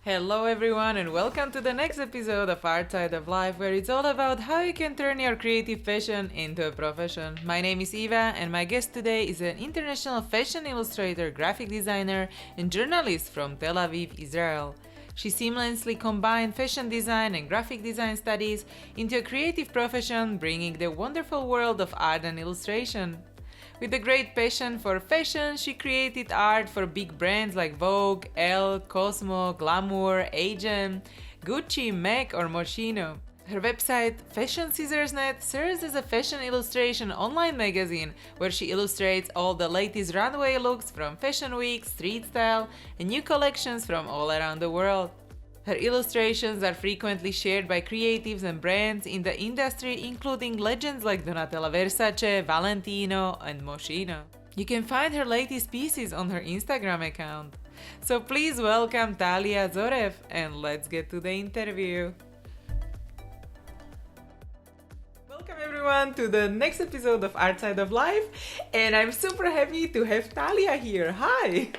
Hello, everyone, and welcome to the next episode of Art Side of Life, where it's all about how you can turn your creative passion into a profession. My name is Eva, and my guest today is an international fashion illustrator, graphic designer, and journalist from Tel Aviv, Israel. She seamlessly combined fashion design and graphic design studies into a creative profession, bringing the wonderful world of art and illustration. With a great passion for fashion, she created art for big brands like Vogue, Elle, Cosmo, Glamour, Agent, Gucci, MAC, or Moschino. Her website, Fashion Scissorsnet, serves as a fashion illustration online magazine where she illustrates all the latest runway looks from Fashion Week, street style, and new collections from all around the world. Her illustrations are frequently shared by creatives and brands in the industry, including legends like Donatella Versace, Valentino, and Moschino. You can find her latest pieces on her Instagram account. So please welcome Talia Zoref, and let's get to the interview. Welcome everyone to the next episode of Art Side of Life, and I'm super happy to have Talia here. Hi!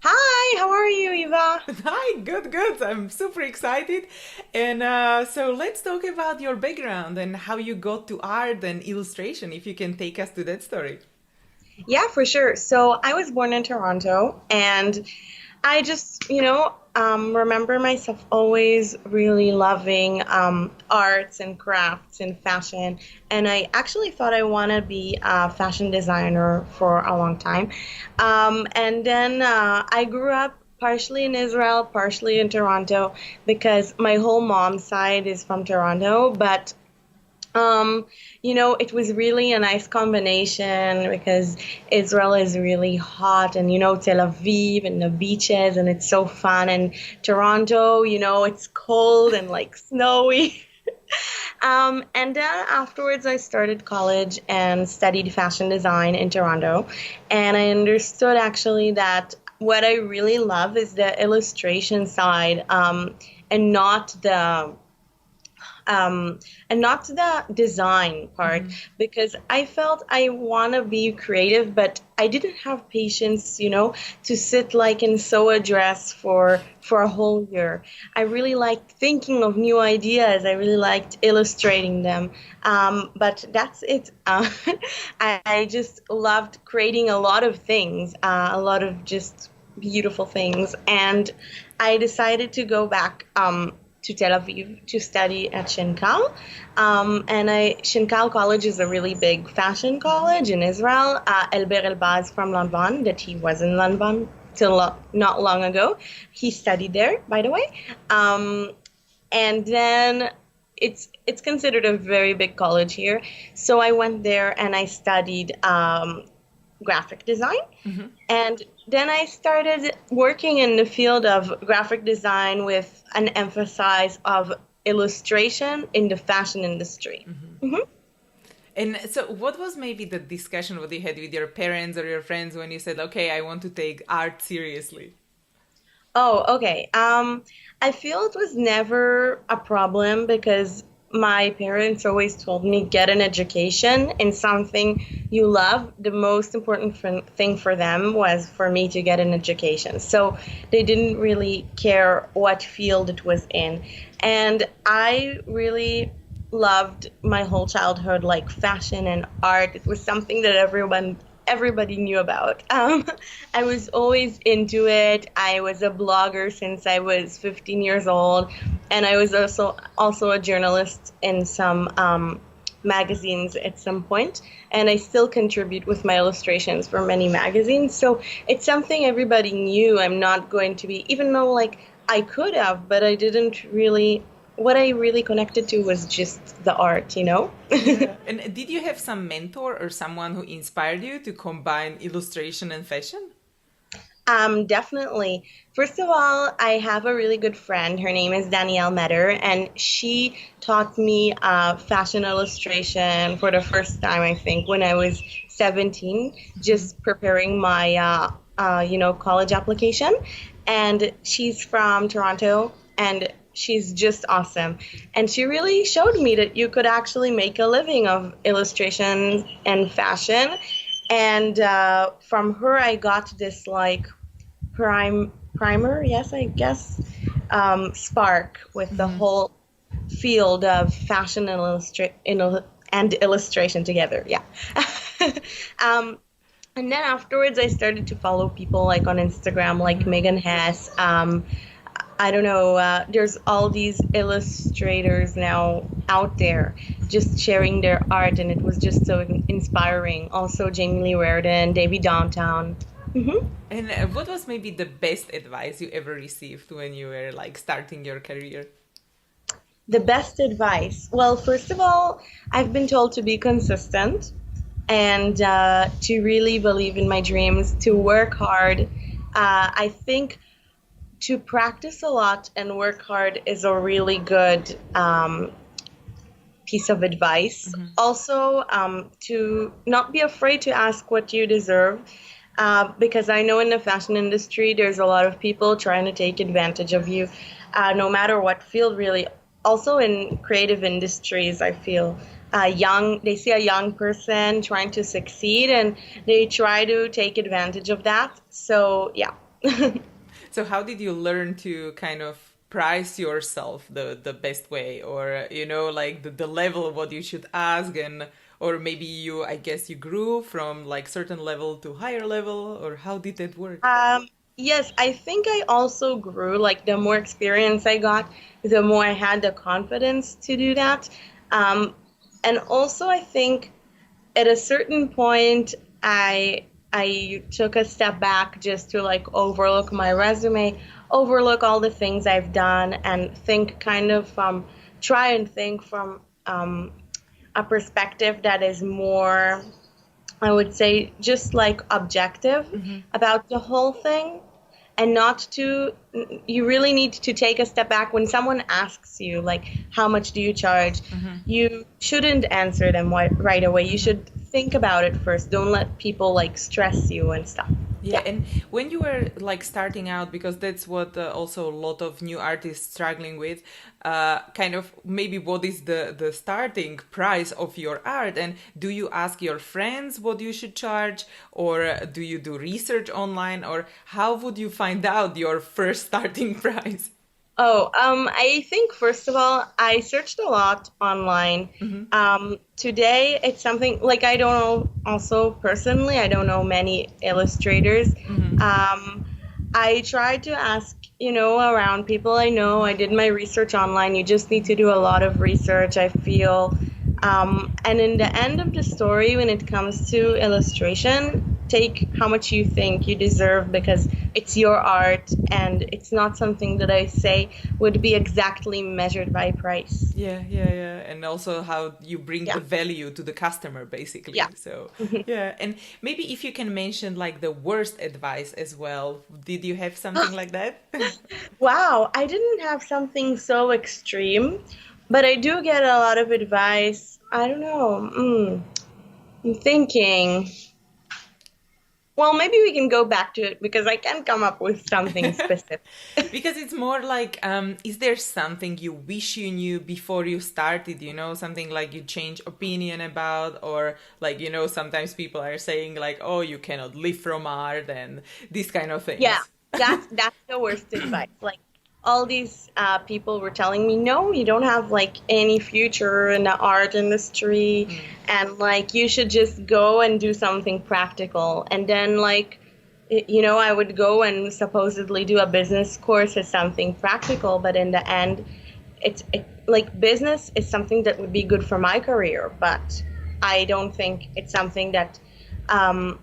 Hi, how are you, Eva? Hi, good. I'm super excited. And so let's talk about your background and how you got to art and illustration, if you can take us to that story. Yeah, for sure. So I was born in Toronto, and I just, remember myself always really loving arts and crafts and fashion. And I actually thought I want to be a fashion designer for a long time. And then I grew up partially in Israel, partially in Toronto, because my whole mom's side is from Toronto, but it was really a nice combination because Israel is really hot and, Tel Aviv and the beaches and it's so fun. And Toronto, it's cold and like snowy. And then afterwards, I started college and studied fashion design in Toronto. And I understood actually that what I really love is the illustration side and not the design part, because I felt I want to be creative, but I didn't have patience, to sit like and sew a dress for a whole year. I really liked thinking of new ideas. I really liked illustrating them. But that's it. I just loved creating a lot of things, a lot of just beautiful things. And I decided to go back to Tel Aviv to study at Shenkal. Shenkal College is a really big fashion college in Israel. Elber Elbaz from Lanban, that he was in Lanban till not long ago. He studied there, by the way. And then it's considered a very big college here. So I went there and I studied graphic design. And then I started working in the field of graphic design with an emphasis of illustration in the fashion industry. And so what was maybe the discussion what you had with your parents or your friends when you said, okay, I want to take art seriously? Oh, okay. I feel it was never a problem because my parents always told me get an education in something you love. The most important thing for them was for me to get an education. So they didn't really care what field it was in. And I really loved my whole childhood, like fashion and art. It was something that everybody knew about. I was always into it. I was a blogger since I was 15 years old, and I was also a journalist in some magazines at some point, and I still contribute with my illustrations for many magazines. So it's something everybody knew. I'm not going to be, even though like I could have, but I didn't really. What I really connected to was just the art, Yeah. And did you have some mentor or someone who inspired you to combine illustration and fashion? Definitely. First of all, I have a really good friend. Her name is Danielle Metter, and she taught me fashion illustration for the first time, I think, when I was 17, just preparing my, college application. And she's from Toronto, and she's just awesome. And she really showed me that you could actually make a living of illustration and fashion. And from her, I got this like primer, yes, I guess, spark with the Mm-hmm. whole field of fashion and and illustration together. Yeah. um, and then afterwards, I started to follow people like on Instagram, like Mm-hmm. Megan Hess. I don't know. There's all these illustrators now out there just sharing their art, and it was just so inspiring. Also, Jamie Lee Raridan, Davy Downtown. Hmm. And what was maybe the best advice you ever received when you were like starting your career? The best advice. Well, first of all, I've been told to be consistent and to really believe in my dreams, to work hard. I think to practice a lot and work hard is a really good piece of advice. Mm-hmm. Also, to not be afraid to ask what you deserve. Because I know in the fashion industry, there's a lot of people trying to take advantage of you, no matter what field, really. Also in creative industries, I feel they see a young person trying to succeed and they try to take advantage of that. So, yeah. So how did you learn to kind of price yourself the best way, or like the level of what you should ask, and or maybe you, I guess, you grew from like certain level to higher level, or how did that work? Um, yes, I think I also grew. Like the more experience I got, the more I had the confidence to do that. Um, and also, I think at a certain point, I took a step back just to like overlook my resume, overlook all the things I've done, and think kind of try and think from a perspective that is more, I would say, just like objective Mm-hmm. about the whole thing, and not to, you really need to take a step back when someone asks you, like, how much do you charge? Mm-hmm. You shouldn't answer them right away. You should think about it first. Don't let people like stress you and stuff. Yeah, Yeah. and when you were like starting out, because that's what also a lot of new artists struggling with, kind of maybe what is the starting price of your art, and do you ask your friends what you should charge, or do you do research online, or how would you find out your first starting price? Oh, I think first of all, I searched a lot online. Mm-hmm. Today, it's something like I don't know, also personally, I don't know many illustrators. Mm-hmm. I tried to ask, around people I know. I did my research online. You just need to do a lot of research, I feel. And in the end of the story, when it comes to illustration, take how much you think you deserve because it's your art and it's not something that I say would be exactly measured by price. Yeah. And also how you bring Yeah, the value to the customer, yeah. basically. So, yeah. And maybe if you can mention like the worst advice as well. Did you have something like that? Wow, I didn't have something so extreme, but I do get a lot of advice. I don't know. I'm thinking. Well, maybe we can go back to it because I can't come up with something specific. Because it's more like, is there something you wish you knew before you started, something like you change opinion about, or like, sometimes people are saying like, oh, you cannot live from art and these kind of Yeah, things. that's the worst advice. Like all these people were telling me, no, you don't have like any future in the art industry, Mm. and like you should just go and do something practical. And then like, I would go and supposedly do a business course as something practical, but in the end, like business is something that would be good for my career, but I don't think it's something that um,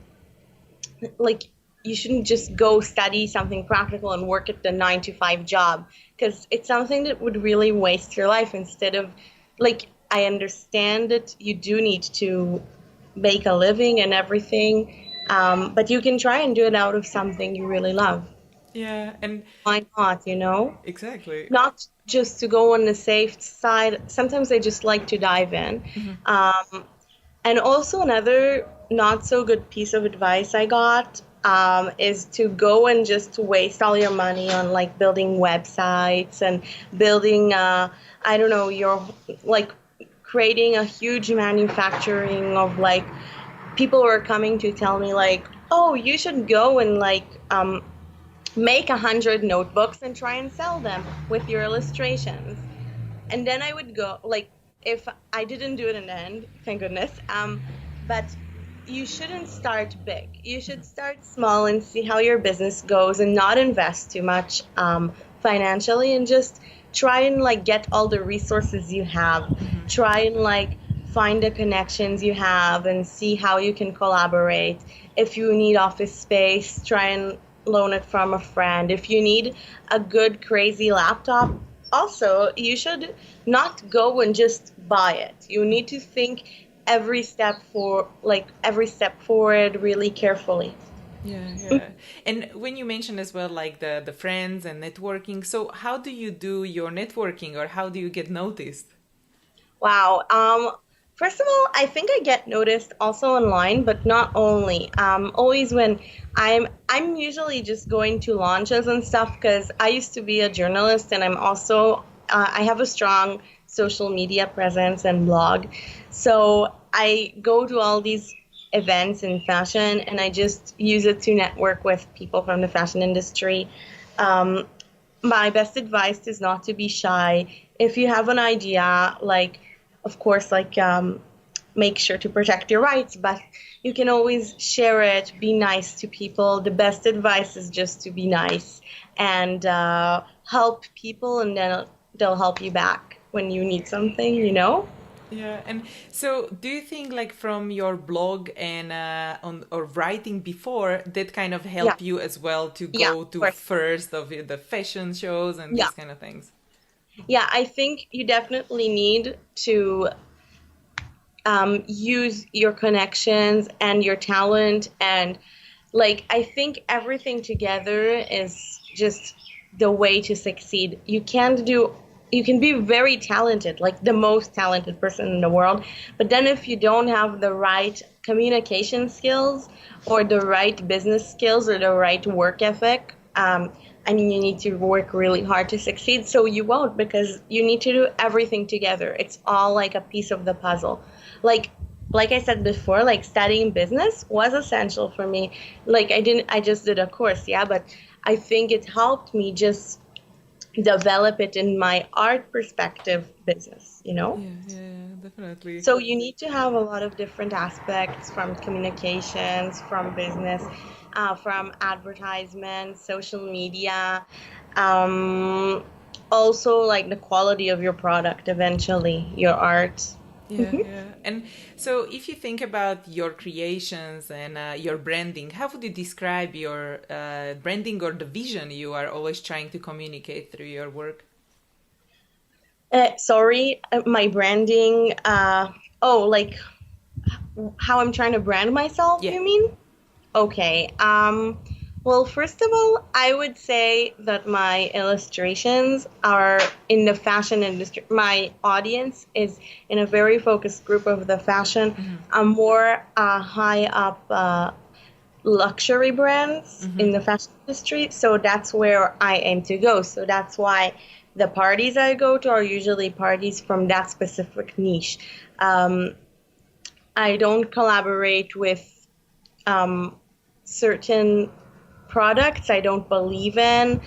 like you shouldn't just go study something practical and work at the 9 to 5 job because it's something that would really waste your life instead of like I understand that you do need to make a living and everything, but you can try and do it out of something you really love. Yeah, and Why not, exactly. not just to go on the safe side. Sometimes I just like to dive in. Mhm. And also another not so good piece of advice I got is to go and just waste all your money on like building websites and building, I don't know, your like creating a huge manufacturing of like people were coming to tell me like, oh, you should go and like make 100 notebooks and try and sell them with your illustrations. And then I would go, like, if I didn't do it in the end, thank goodness. But you shouldn't start big. You should start small and see how your business goes and not invest too much financially, and just try and like get all the resources you have. Try and like find the connections you have and see how you can collaborate. If you need office space, try and loan it from a friend. If you need a good crazy laptop, also you should not go and just buy it. You need to think every step forward really carefully. Yeah. And when you mentioned as well, like the friends and networking, so how do you do your networking, or how do you get noticed? Wow. First of all, I think I get noticed also online, but not only. Always when I'm usually just going to launches and stuff, because I used to be a journalist, and I'm also I have a strong social media presence and blog. So I go to all these events in fashion, and I just use it to network with people from the fashion industry. Um, my best advice is not to be shy. If you have an idea, like, of course, like, make sure to protect your rights, but you can always share it, be nice to people. The best advice is just to be nice and help people, and then they'll help you back when you need something, you know? Yeah, and so do you think like from your blog and on or writing before that kind of Yeah, help you as well to yeah, go of to course. first of the fashion shows and Yeah, these kind of things? yeah, I think you definitely need to use your connections and your talent, and like I think everything together is just the way to succeed. You can be very talented, like the most talented person in the world, but then if you don't have the right communication skills or the right business skills or the right work ethic, I mean, you need to work really hard to succeed, so you won't, because you need to do everything together. It's all like a piece of the puzzle. Like like I said before, like studying business was essential for me. Like I just did a course, yeah, but I think it helped me just develop it in my art perspective business, you know? Yeah, definitely. So you need to have a lot of different aspects, from communications, from business, from advertisement, social media, um, also like the quality of your product, eventually, your art. Yeah. And so if you think about your creations and your branding, how would you describe your branding or the vision you are always trying to communicate through your work? Sorry, my branding. Like how I'm trying to brand myself, Yeah. you mean? Okay. Well, first of all, I would say that my illustrations are in the fashion industry. My audience is in a very focused group of the fashion, more high up luxury brands in the fashion industry. So that's where I aim to go. So that's why the parties I go to are usually parties from that specific niche. Um, I don't collaborate with um, certain products I don't believe in.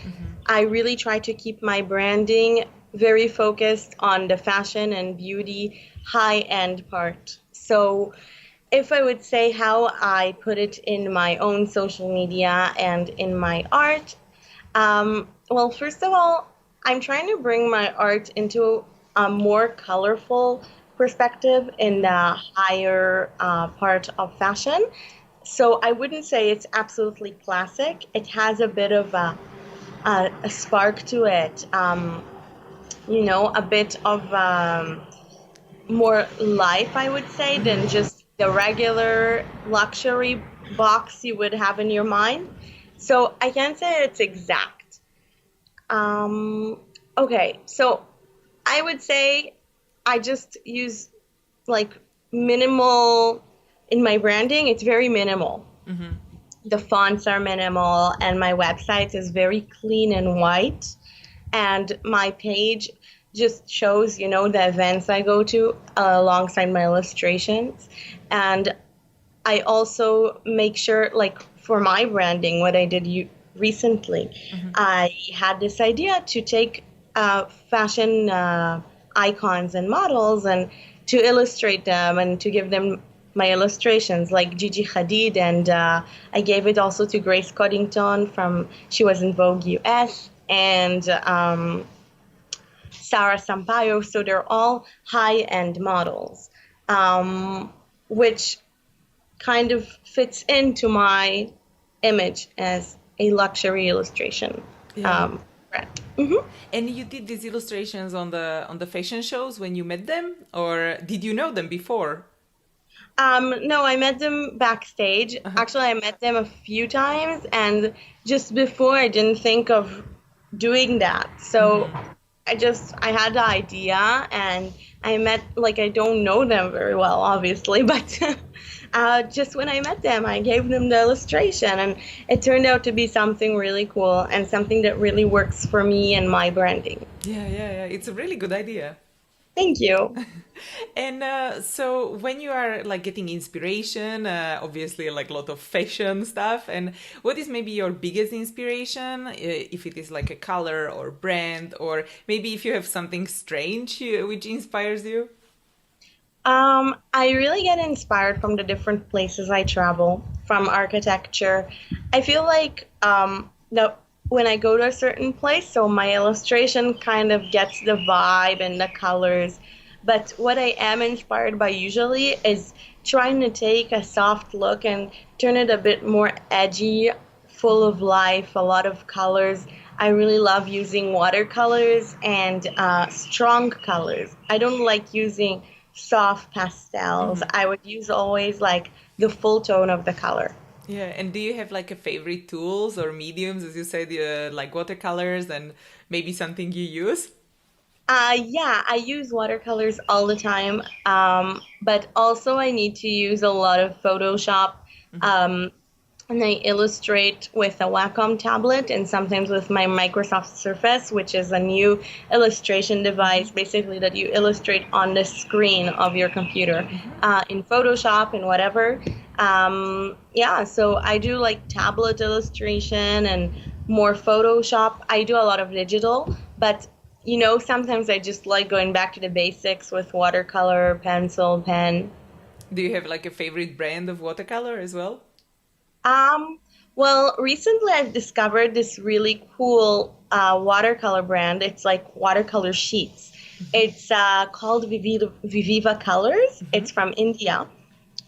I really try to keep my branding very focused on the fashion and beauty high end part. So, if I would say how I put it in my own social media and in my art, well, first of all, I'm trying to bring my art into a more colorful perspective in the higher part of fashion. So I wouldn't say it's absolutely classic. It has a bit of a spark to it, a bit of more life, I would say, than just the regular luxury box you would have in your mind. So I can't say it's exact. Um, okay, so I would say I just use like minimal in my branding. It's very minimal. The fonts are minimal, and my website is very clean and white. And my page just shows, the events I go to alongside my illustrations. And I also make sure, like for my branding, what I did recently. I had this idea to take fashion icons and models and to illustrate them and to give them my illustrations, like Gigi Hadid, and I gave it also to Grace Coddington she was in Vogue US, and Sarah Sampaio. So they're all high-end models, which kind of fits into my image as a luxury illustration Yeah. brand. And you did these illustrations on the fashion shows when you met them, or did you know them before? No, I met them backstage. Actually, I met them a few times, and just before I didn't think of doing that. So I had the idea, and I don't know them very well, obviously, but just when I met them, I gave them the illustration, and it turned out to be something really cool and something that really works for me and my branding. Yeah, yeah, yeah. It's a really good idea. Thank you. And so when you are like getting inspiration, obviously like a lot of fashion stuff, and what is maybe your biggest inspiration, if it is like a color or brand, or maybe if you have something strange which inspires you? I really get inspired from the different places I travel, from architecture. I feel like when I go to a certain place, so my illustration kind of gets the vibe and the colors. But what I am inspired by usually is trying to take a soft look and turn it a bit more edgy, full of life, a lot of colors. I really love using watercolors and strong colors. I don't like using soft pastels. I would use always like the full tone of the color. Yeah, and do you have like a favorite tools or mediums, as you said, like watercolors and maybe something you use? Yeah, I use watercolors all the time, but also I need to use a lot of Photoshop, um, and I illustrate with a Wacom tablet and sometimes with my Microsoft Surface, which is a new illustration device, basically that you illustrate on the screen of your computer in Photoshop and whatever. Yeah, so I do like tablet illustration and more Photoshop. I do a lot of digital, but sometimes I just like going back to the basics with watercolor, pencil, pen. Do you have like a favorite brand of watercolor as well? Um, well, recently I've discovered this really cool watercolor brand. It's like watercolor sheets. It's called Viviva Colors. It's from India.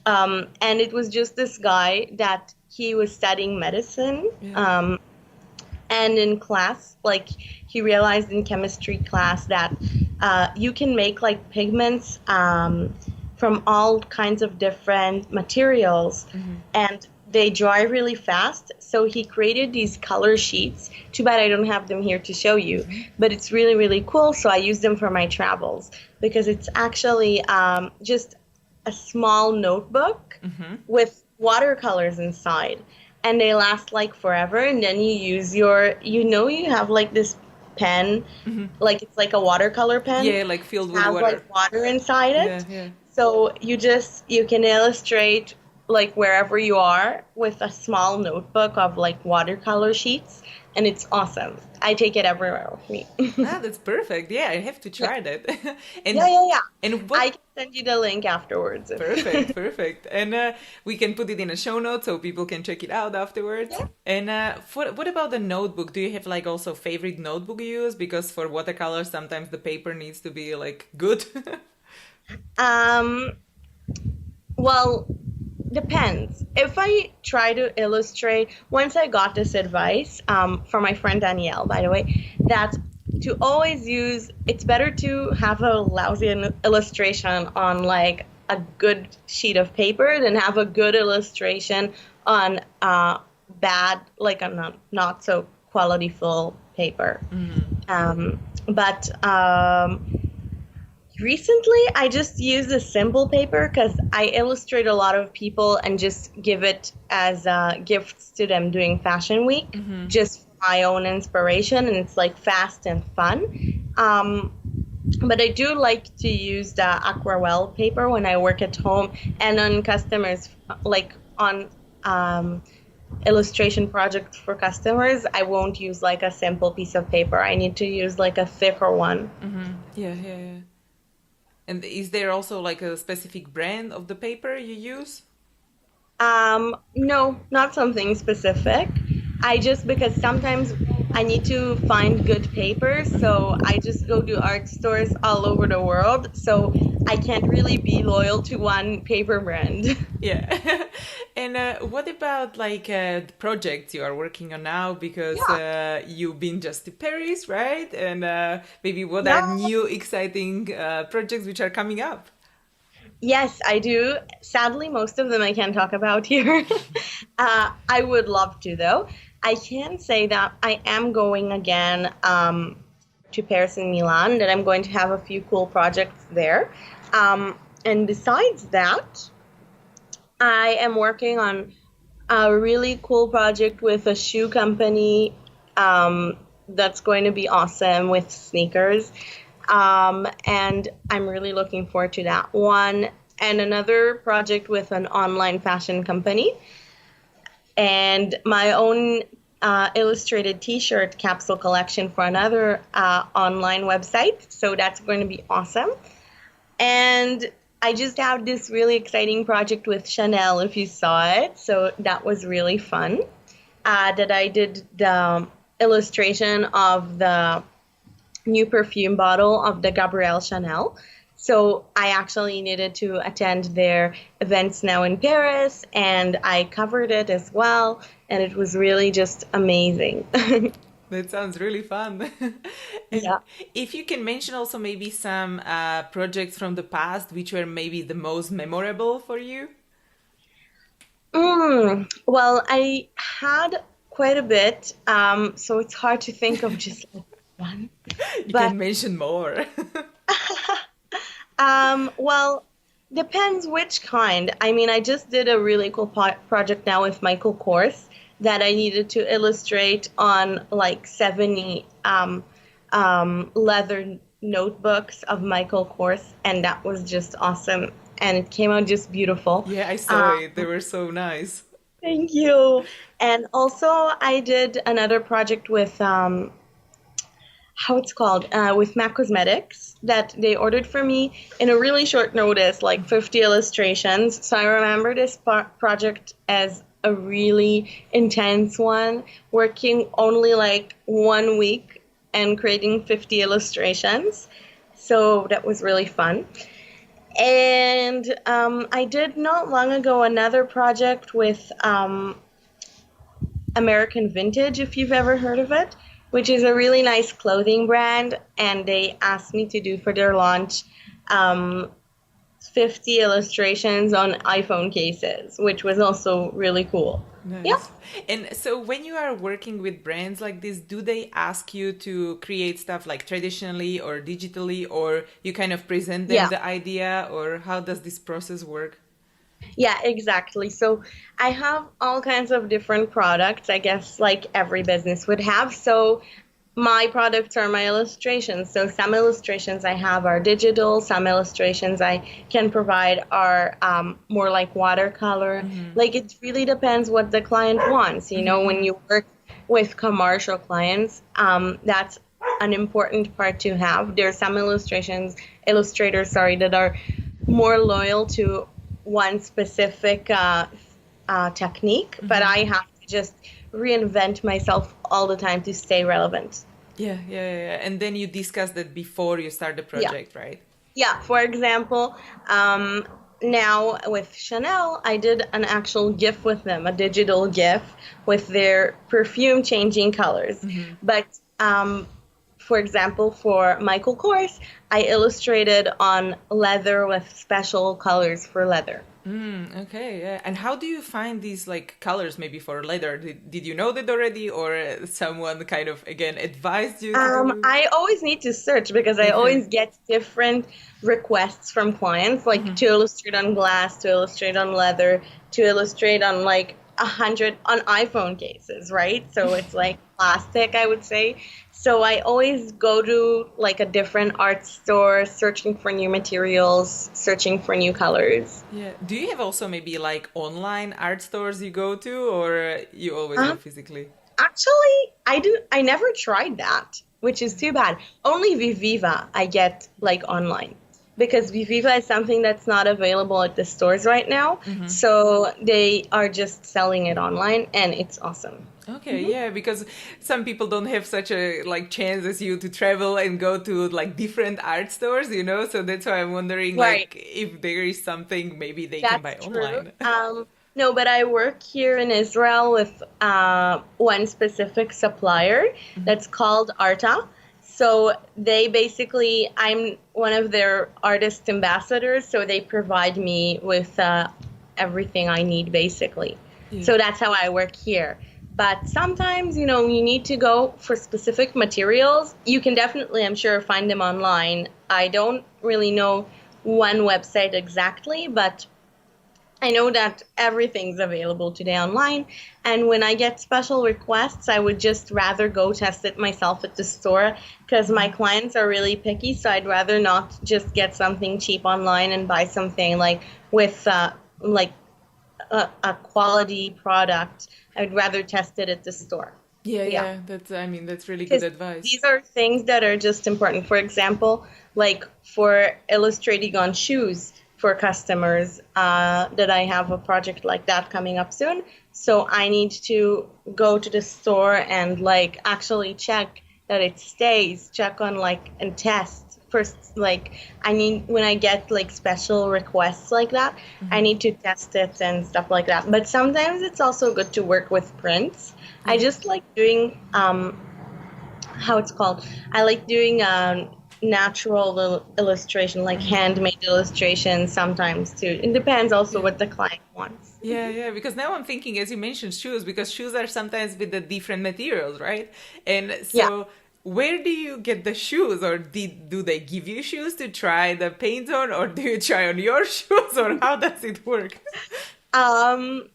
And it was just this guy that he was studying medicine. And in class, like he realized in chemistry class that you can make like pigments from all kinds of different materials, and they dry really fast. So he created these color sheets. Too bad I don't have them here to show you, but it's really, really cool. So I use them for my travels because it's actually just a small notebook with watercolors inside, and they last like forever. And then you use you have like this pen, like it's like a watercolor pen. Yeah, like filled with Has water. like water inside it. Yeah, yeah. So you can illustrate like wherever you are with a small notebook of like watercolor sheets, and it's awesome. I take it everywhere with me. Ah, that's perfect. Yeah, I have to try that. And Yeah. and I what? can send you the link afterwards. Perfect, perfect. And we can put it in a show note so people can check it out afterwards. Yeah. And what about the notebook? Do you have like also favorite notebook you use? Because for watercolor, sometimes the paper needs to be like good. Um, well, depends. If I try to illustrate, once I got this advice from my friend Danielle, by the way, that to always it's better to have a lousy illustration on like a good sheet of paper than have a good illustration on bad, like a not so qualityful paper. But recently, I just use a simple paper because I illustrate a lot of people and just give it as gifts to them during Fashion Week, just for my own inspiration, and it's like fast and fun. But I do like to use the Aquarelle paper when I work at home and on customers, like on illustration projects for customers, I won't use like a simple piece of paper. I need to use like a thicker one. Yeah, yeah, yeah. And is there also like a specific brand of the paper you use? No, not something specific. I just, because sometimes I need to find good papers, so I just go to art stores all over the world. So I can't really be loyal to one paper brand. Yeah. And what about like the projects you are working on now? Because Yeah. you've been just to Paris, right? And maybe what are Yeah. new exciting projects which are coming up? Yes, I do. Sadly, most of them I can't talk about here. I would love to, though. I can say that I am going again to Paris and Milan, that I'm going to have a few cool projects there. And besides that, I am working on a really cool project with a shoe company that's going to be awesome with sneakers. And I'm really looking forward to that one. And another project with an online fashion company. And my own illustrated t-shirt capsule collection for another online website. So that's going to be awesome. And I just have this really exciting project with Chanel, if you saw it. So that was really fun. That I did the illustration of the new perfume bottle of the Gabrielle Chanel. So I actually needed to attend their events now in Paris, and I covered it as well, and it was really just amazing. That sounds really fun. And Yeah. if you can mention also maybe some projects from the past which were maybe the most memorable for you. Well, I had quite a bit, so it's hard to think of just like one. You But can mention more. well, depends which kind. I mean, I just did a really cool project now with Michael Kors that I needed to illustrate on like 70 leather notebooks of Michael Kors, and that was just awesome. And it came out just beautiful. Yeah, I saw it. They were so nice. Thank you. And also, I did another project with how it's called, with MAC Cosmetics that they ordered for me in a really short notice, like 50 illustrations. So I remember this project as a really intense one, working only like 1 week and creating 50 illustrations. So that was really fun. And I did not long ago another project with American Vintage, if you've ever heard of it, which is a really nice clothing brand. And they asked me to do for their launch 50 illustrations on iPhone cases, which was also really cool. Yeah. Nice. And so when you are working with brands like this, do they ask you to create stuff like traditionally or digitally, or you kind of present them Yeah. the idea, or how does this process work? Yeah, exactly. So I have all kinds of different products, I guess, like every business would have. So my products are my illustrations. So some illustrations I have are digital, some illustrations I can provide are more like watercolor. Like it really depends what the client wants. You know, when you work with commercial clients, that's an important part to have. There are some illustrators, sorry, that are more loyal to one specific technique, but I have to just reinvent myself all the time to stay relevant. Yeah, yeah, yeah, yeah. And then you discuss that before you start the project, right? Yeah, for example, now with Chanel, I did an actual GIF with them, a digital GIF with their perfume changing colors. But for example, for Michael Kors, I illustrated on leather with special colors for leather. Okay, yeah. And how do you find these like colors maybe for leather? Did you know that already, or someone kind of again advised you to do? I always need to search because I always get different requests from clients, like to illustrate on glass, to illustrate on leather, to illustrate on like 100 on iPhone cases, right? So it's like plastic, I would say. So I always go to like a different art store, searching for new materials, searching for new colors. Yeah. Do you have also maybe like online art stores you go to, or you always go Um, physically? Actually, I never tried that, which is too bad. Only Viviva I get like online because Viviva is something that's not available at the stores right now. So they are just selling it online and it's awesome. Okay, yeah, because some people don't have such a like chance as you to travel and go to like different art stores, you know, so that's why I'm wondering Right. like if there is something maybe they can buy That's true. online. No, but I work here in Israel with one specific supplier that's called Arta. So they basically, I'm one of their artist ambassadors, so they provide me with everything I need basically. Yeah. So that's how I work here. But sometimes, you need to go for specific materials. You can definitely, I'm sure, find them online. I don't really know one website exactly, but I know that everything's available today online, and when I get special requests, I would just rather go test it myself at the store because my clients are really picky, so I'd rather not just get something cheap online and buy something like with like a quality product. I'd rather test it at the store. Yeah, Yeah. yeah, that's I mean that's really good Because advice. these are things that are just important. For example, like for illustrating on shoes for customers, that I have a project like that coming up soon. So I need to go to the store and like actually check that it stays, check on like and test. First, like I need when I get like special requests like that, I need to test it and stuff like that. But sometimes it's also good to work with prints. I Yeah. just like doing how it's called. I like doing natural illustration, like handmade illustration sometimes too. It depends also Yeah. what the client wants. Yeah, yeah, because now I'm thinking, as you mentioned, shoes, because shoes are sometimes with the different materials, right? And Yeah. so, where do you get the shoes, or do they give you shoes to try the paint on, or do you try on your shoes, or how does it work? Um,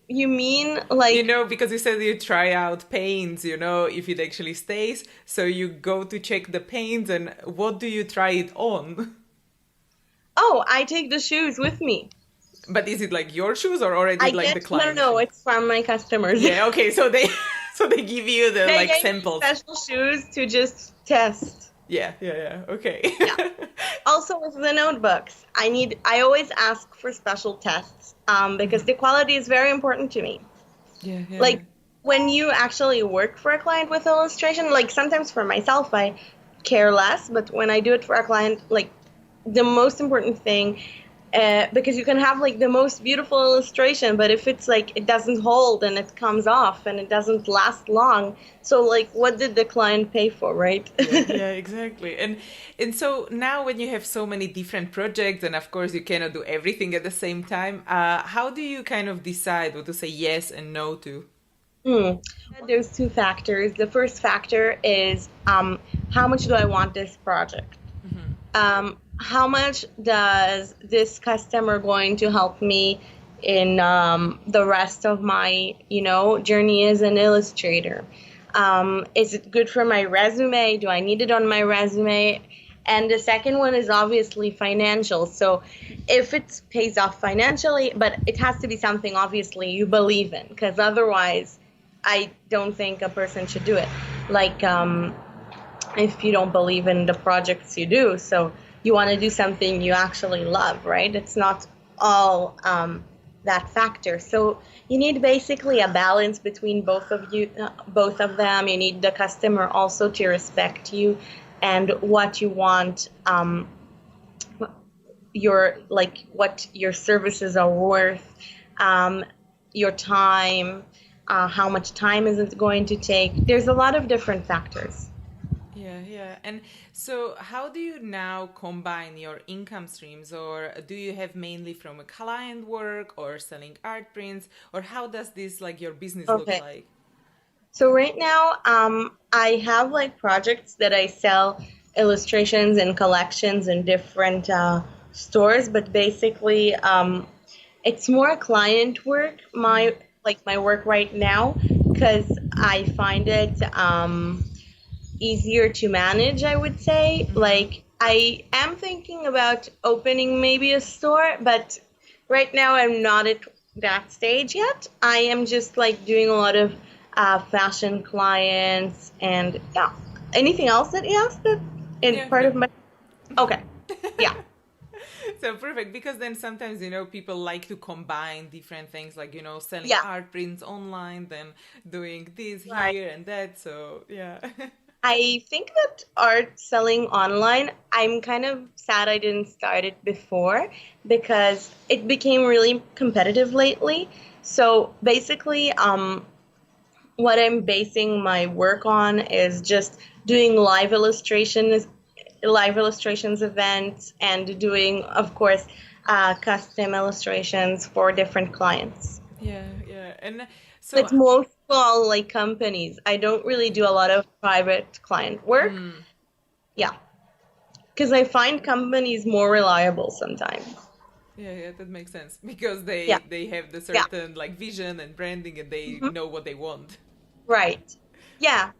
you mean You like, know, because you said you try out paints, you know, if it actually stays. So you go to check the paints, and what do you try it on? oh, I take the shoes with me. But is it like your shoes or already I like the get, no, client no, shoes? it's from my customers. Yeah, okay, so they so they give you the They like gave me samples. special shoes to just test. Yeah, yeah, yeah. Okay. Yeah. Also with the notebooks, I always ask for special tests because the quality is very important to me. Yeah, yeah, yeah. Like when you actually work for a client with illustration, like sometimes for myself I care less, but when I do it for a client, like the most important thing, because you can have like the most beautiful illustration, but if it's like it doesn't hold and it comes off and it doesn't last long, so like what did the client pay for, right? Yeah, yeah, exactly. And so now when you have so many different projects and of course you cannot do everything at the same time, how do you kind of decide what to say yes and no to? Hmm. There's two factors. The first factor is how much do I want this project? How much does this customer going to help me in the rest of my, journey as an illustrator? Is it good for my resume? Do I need it on my resume? And the second one is obviously financial. So if it pays off financially, but it has to be something obviously you believe in, because otherwise I don't think a person should do it. Like if you don't believe in the projects you do. So you want to do something you actually love, right? It's not all that factor. So you need basically a balance between both of them. You need the customer also to respect you and what you want, what your services are worth, your time, how much time is it going to take. There's a lot of different factors. Yeah, yeah. And so how do you now combine your income streams, or do you have mainly from a client work or selling art prints, or how does this like your business look Okay. like? So right now, I have like projects that I sell illustrations and collections in different stores, but basically, it's more client work. like my work right now because I find it easier to manage, I would say. Mm-hmm. Like, I am thinking about opening maybe a store, but right now I'm not at that stage yet. I am just like doing a lot of fashion clients and yeah. Anything else that you asked that is Yeah, part no. of my. Okay. Yeah. So perfect, because then sometimes people like to combine different things, like selling Yeah. art prints online, then doing this Right. here and that. So yeah. I think that art selling online, I'm kind of sad I didn't start it before because it became really competitive lately. So basically, what I'm basing my work on is just doing live illustrations events, and doing, of course, custom illustrations for different clients. Yeah, yeah. And so, It's most all like companies. I don't really do a lot of private client work. mm, Yeah, because I find companies more reliable sometimes. yeah, yeah, that makes sense, because Yeah, they have the yeah, certain like vision and branding, and they mhm, know what they want. right. Yeah,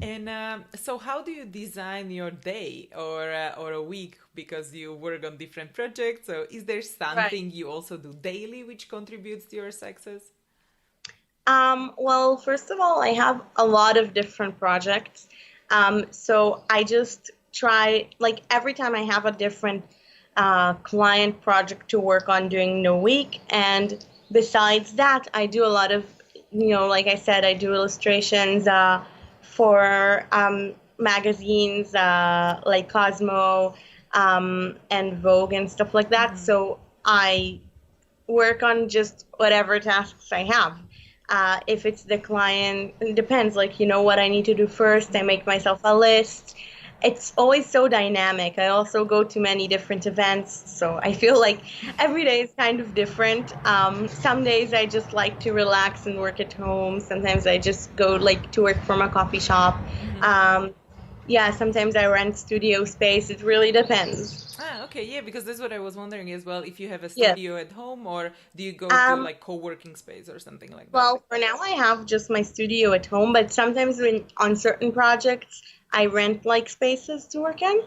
And so, how do you design your day or a week, because you work on different projects? So, is there right. something you also do daily which contributes to your success? Well, first of all, I have a lot of different projects. So I just try, like, every time I have a different client project to work on during the week. And besides that, I do a lot of, like I said, I do illustrations for magazines like Cosmo and Vogue and stuff like that. So I work on just whatever tasks I have. If it's the client, it depends, like, what I need to do first. I make myself a list. It's always so dynamic. I also go to many different events, so I feel like every day is kind of different. Some days I just like to relax and work at home. Sometimes I just go like to work from a coffee shop. Um, yeah, sometimes I rent studio space. It really depends. Ah, okay, yeah, because that's what I was wondering as well. If you have a Yes. studio at home, or do you go to Um, like co-working space or something like that? Well, for now, I have just my studio at home, but sometimes when on certain projects, I rent like spaces to work in.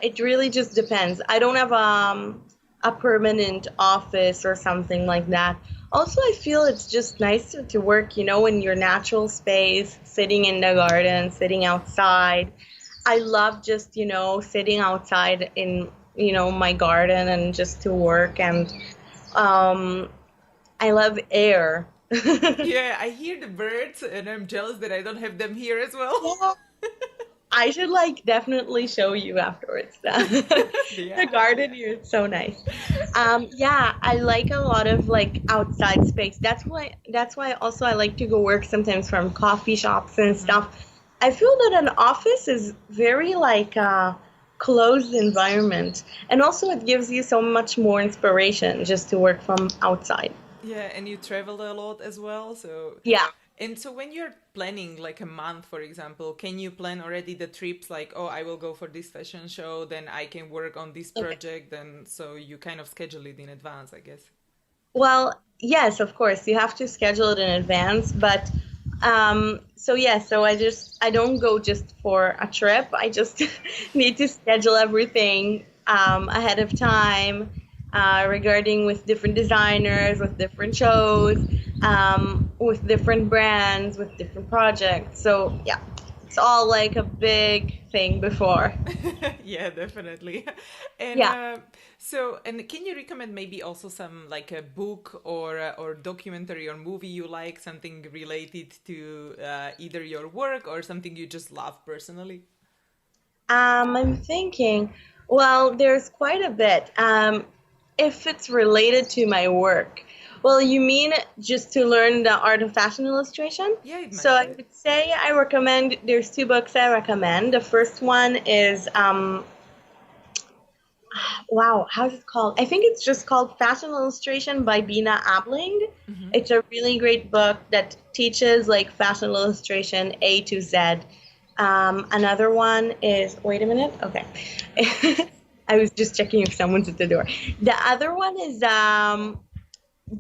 It really just depends. I don't have a permanent office or something like that. Also, I feel it's just nice to work, in your natural space, sitting in the garden, sitting outside. I love just, sitting outside in, my garden and just to work. And um, I love air. Yeah, I hear the birds, and I'm jealous that I don't have them here as well. Yeah, I should like definitely show you afterwards. The Yeah. garden here is so nice. Yeah, I like a lot of like outside space. That's why also I like to go work sometimes from coffee shops and stuff. I feel that an office is very like a closed environment, and also it gives you so much more inspiration just to work from outside. Yeah, and you travel a lot as well, so. Yeah. And so when you're planning like a month, for example, can you plan already the trips, like, oh, I will go for this fashion show, then I can work on this Okay. project, then so you kind of schedule it in advance, I guess. Well, yes, of course, you have to schedule it in advance, but so yeah, so I don't go just for a trip. I just need to schedule everything ahead of time, regarding with different designers, with different shows, with different brands, with different projects. So yeah, it's all like a big thing before. Yeah, definitely. And Yeah. and can you recommend maybe also some like a book or documentary or movie you like, something related to either your work or something you just love personally? I'm thinking, well, there's quite a bit. If it's related to my work, well, you mean just to learn the art of fashion illustration? Yeah, it So might I be. would say I recommend, there's two books I recommend. The first one is, wow, how's it called? I think it's just called Fashion Illustration by Bina Abling. It's a really great book that teaches like fashion illustration A to Z. Another one is, wait a minute, okay. I was just checking if someone's at the door. The other one is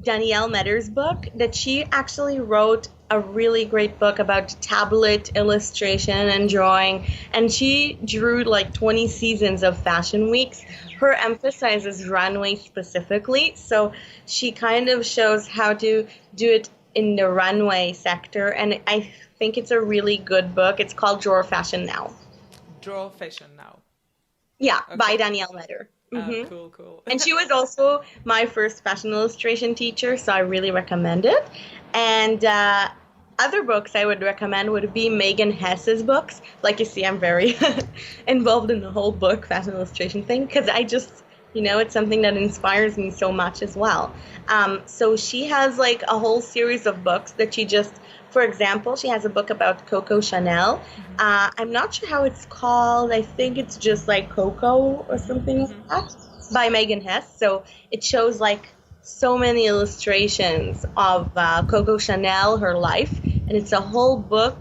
Danielle Medder's book, that she actually wrote a really great book about tablet illustration and drawing, and she drew like 20 seasons of fashion weeks. Her emphasis is runway specifically, so she kind of shows how to do it in the runway sector, and I think it's a really good book. It's called Draw Fashion Now. Draw fashion now. Yeah, by Okay. Danielle Medder. Cool, cool. And she was also my first fashion illustration teacher, so I really recommend it. And other books I would recommend would be Megan Hess's books. Like you see, I'm very involved in the whole book fashion illustration thing because I just, it's something that inspires me so much as well. So she has like a whole series of books that she just, for example, she has a book about Coco Chanel. I'm not sure how it's called. I think it's just like Coco or something like that by Megan Hess. So it shows like so many illustrations of Coco Chanel, her life, and it's a whole book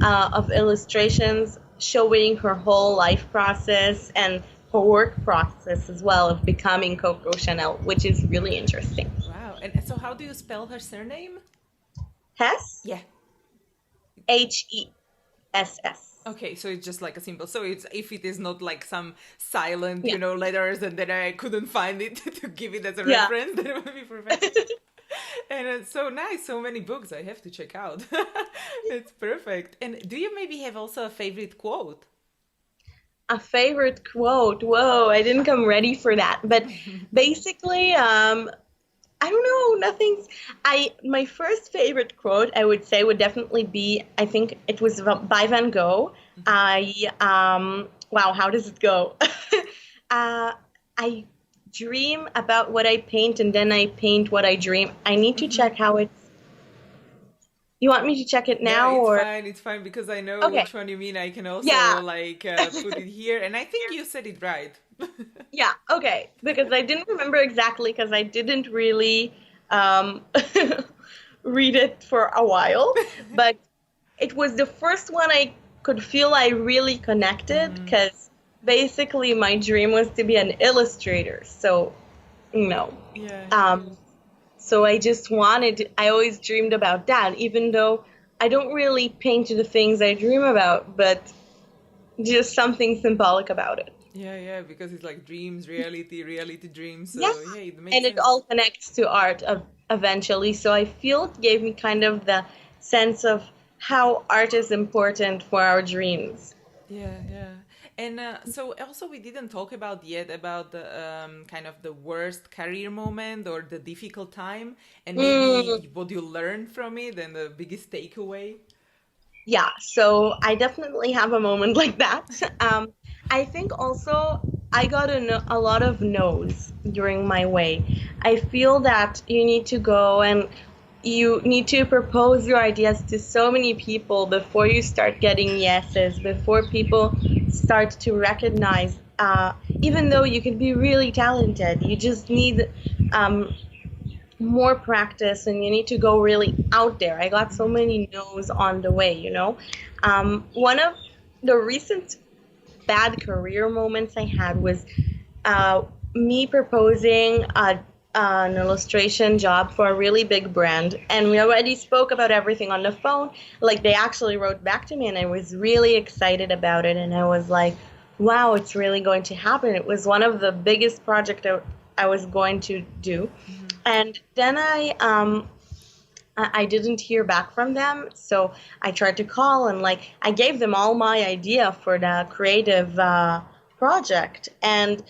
of illustrations showing her whole life process and her work process as well of becoming Coco Chanel, which is really interesting. Wow. And so how do you spell her surname? Hess, Yeah. Hess. Okay, so it's just like a symbol. So it's if it is not like some silent, Yeah. letters, and then I couldn't find it to give it as a Yeah. reference, then it would be perfect. And it's so nice, so many books I have to check out. It's perfect. And do you maybe have also a favorite quote? A favorite quote. Whoa, I didn't come ready for that. But basically, I don't know, nothing's my first favorite quote I would say would definitely be, I think it was by Van Gogh. Wow, how does it go? I dream about what I paint and then I paint what I dream. I need to check how it's. You want me to check it Yeah, now or? it's fine because I know Okay. which one you mean. I can also Yeah. like put it here, and I think you said it right. Yeah, okay. Because I didn't remember exactly because I didn't really um, read it for a while. But it was the first one I could feel I really connected because basically my dream was to be an illustrator. So, you know, Yeah, um, so I always dreamed about that, even though I don't really paint the things I dream about, but just something symbolic about it. yeah, because it's like dreams, reality, dreams. Yeah, So yeah, it makes and it sense. all connects to art eventually. So I feel it gave me kind of the sense of how art is important for our dreams. Yeah. And so also we didn't talk about yet about the kind of the worst career moment or the difficult time, and Mm, maybe what you learned from it and the biggest takeaway. yeah, so I definitely have a moment like that. I think also I got a lot of no's during my way. I feel that you need to go and you need to propose your ideas to so many people before you start getting yeses, before people start to recognize, even though you can be really talented, you just need um, more practice and you need to go really out there. I got so many no's on the way. One of the recent bad career moments I had was uh, me proposing an illustration job for a really big brand. And we already spoke about everything on the phone. Like they actually wrote back to me and I was really excited about it. And I was like, wow, it's really going to happen. It was one of the biggest projects I was going to do. And then I didn't hear back from them, so I tried to call and like I gave them all my idea for the creative project, and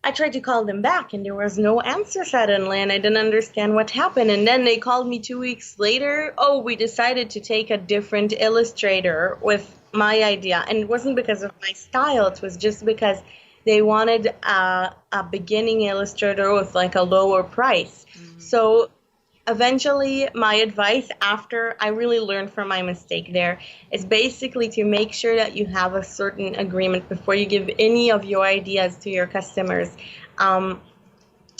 I tried to call them back, and there was no answer suddenly, and I didn't understand what happened. And then they called me 2 weeks later. Oh, we decided to take a different illustrator with my idea, and it wasn't because of my style. It was just because they wanted a beginning illustrator with like a lower price. So eventually my advice after I really learned from my mistake there is basically to make sure that you have a certain agreement before you give any of your ideas to your customers. um,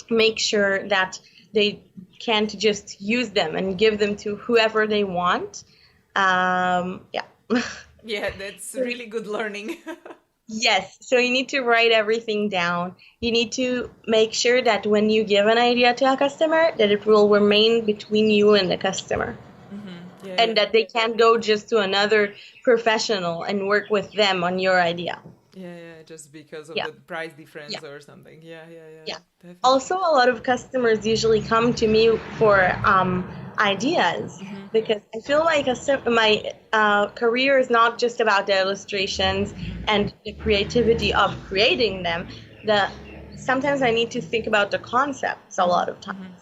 Make sure that they can't just use them and give them to whoever they want. Yeah. Yeah, that's really good learning. Yes, so you need to write everything down. You need to make sure that when you give an idea to a customer, that it will remain between you and the customer, Yeah, and yeah. that they can't go just to another professional and work with them on your idea. Yeah, yeah, just because of Yeah, the price yeah, difference or something. Yeah, yeah, yeah, yeah. definitely. Also, a lot of customers usually come to me for ideas because I feel like my career is not just about the illustrations and the creativity of creating them. The Sometimes I need to think about the concepts a lot of times.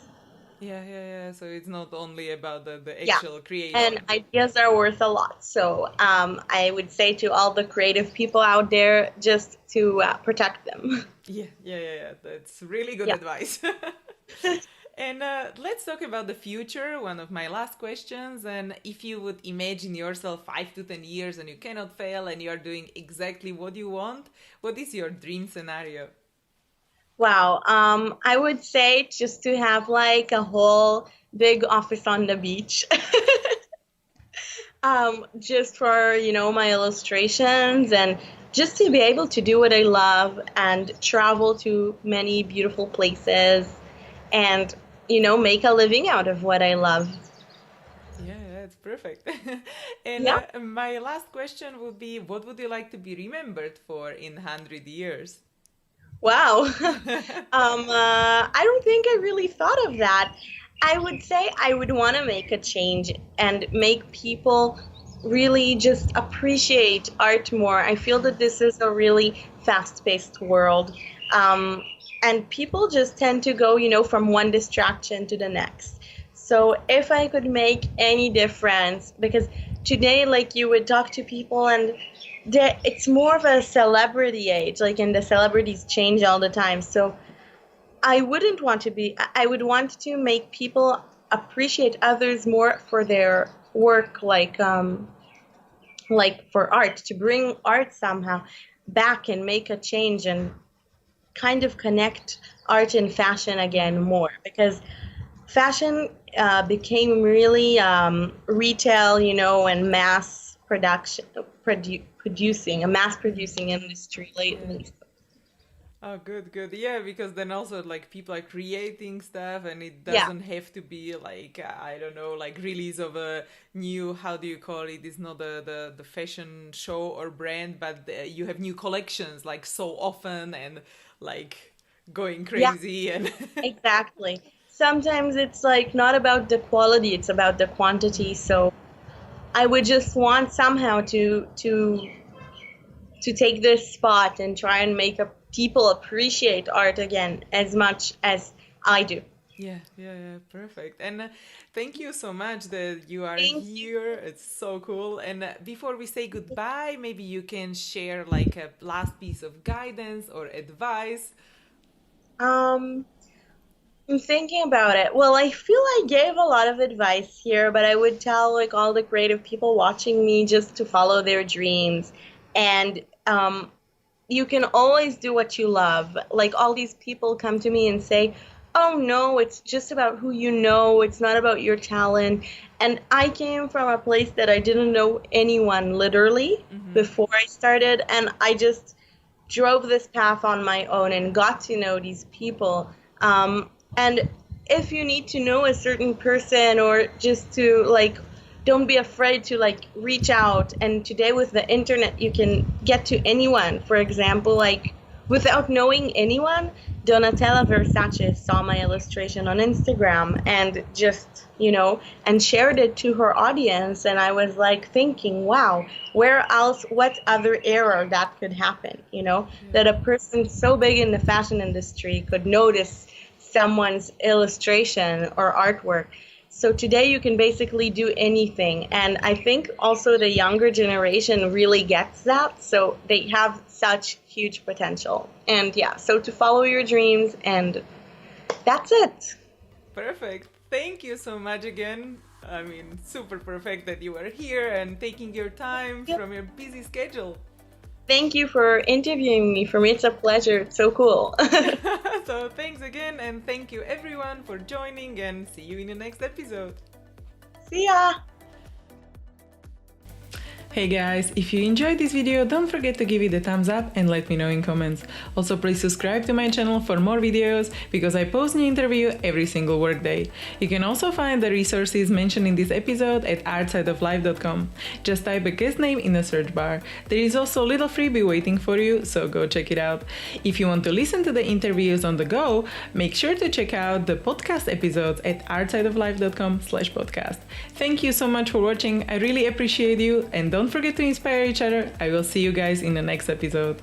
Yeah, yeah, yeah. So it's not only about the Yeah, actual and creation. ideas are worth a lot. So I would say to all the creative people out there, just to protect them. Yeah, yeah, yeah, yeah. That's really good Yeah. advice. And let's talk about the future, one of my last questions. And if you would imagine yourself 5 to 10 years and you cannot fail and you are doing exactly what you want, what is your dream scenario? Wow. I would say just to have like a whole big office on the beach. Just for, my illustrations and just to be able to do what I love and travel to many beautiful places and, make a living out of what I love. Yeah, yeah, it's perfect. And Yeah. my last question would be, what would you like to be remembered for in 100 years? Wow. I don't think I really thought of that. I would say I would want to make a change and make people really just appreciate art more. I feel that this is a really fast-paced world. Um, and people just tend to go, from one distraction to the next. So if I could make any difference, because today, like you would talk to people and it's more of a celebrity age, like, and the celebrities change all the time. So I would want to make people appreciate others more for their work, like for art, to bring art somehow back and make a change and kind of connect art and fashion again more, because fashion became really retail, and producing, a mass producing industry Yeah. lately. Oh, good, good. Yeah, because then also like people are creating stuff and it Yeah, doesn't have to be like, I don't know, like release of a new, how do you call it? It's not the fashion show or brand, but you have new collections like so often and like going yeah, crazy and exactly. Sometimes it's like not about the quality, it's about the quantity. So I would just want somehow to take this spot and try and make people appreciate art again as much as I do. Yeah, yeah, yeah, perfect. And thank you so much that you are Thank you. here. It's so cool. And before we say goodbye, maybe you can share like a last piece of guidance or advice. Um, I'm thinking about it. Well, I feel I gave a lot of advice here, but I would tell like all the creative people watching me just to follow their dreams. And you can always do what you love. Like all these people come to me and say, "Oh no, it's just about who you know. It's not about your talent." And I came from a place that I didn't know anyone literally before I started, and I just drove this path on my own and got to know these people. And if you need to know a certain person or just to like, don't be afraid to like reach out. And today with the internet, you can get to anyone. For example, like without knowing anyone, Donatella Versace saw my illustration on Instagram and just, and shared it to her audience. And I was like thinking, wow, where else, what other era that could happen, that a person so big in the fashion industry could notice someone's illustration or artwork. So today you can basically do anything. And I think also the younger generation really gets that. So they have such huge potential. And yeah, so to follow your dreams, and that's it. Perfect. Thank you so much again. I mean, super perfect that you are here and taking your time from your busy schedule. Thank you for interviewing me. For me, it's a pleasure. It's so cool. So, thanks again, and thank you everyone for joining, and see you in the next episode. See ya. Hey guys, if you enjoyed this video, don't forget to give it a thumbs up and let me know in comments. Also, please subscribe to my channel for more videos because I post new interview every single workday. You can also find the resources mentioned in this episode at artsideoflife.com. Just type a guest name in the search bar. There is also a little freebie waiting for you, so go check it out. If you want to listen to the interviews on the go, make sure to check out the podcast episodes at artsideoflife.com/podcast. Thank you so much for watching. I really appreciate you, and don't forget to inspire each other. I will see you guys in the next episode.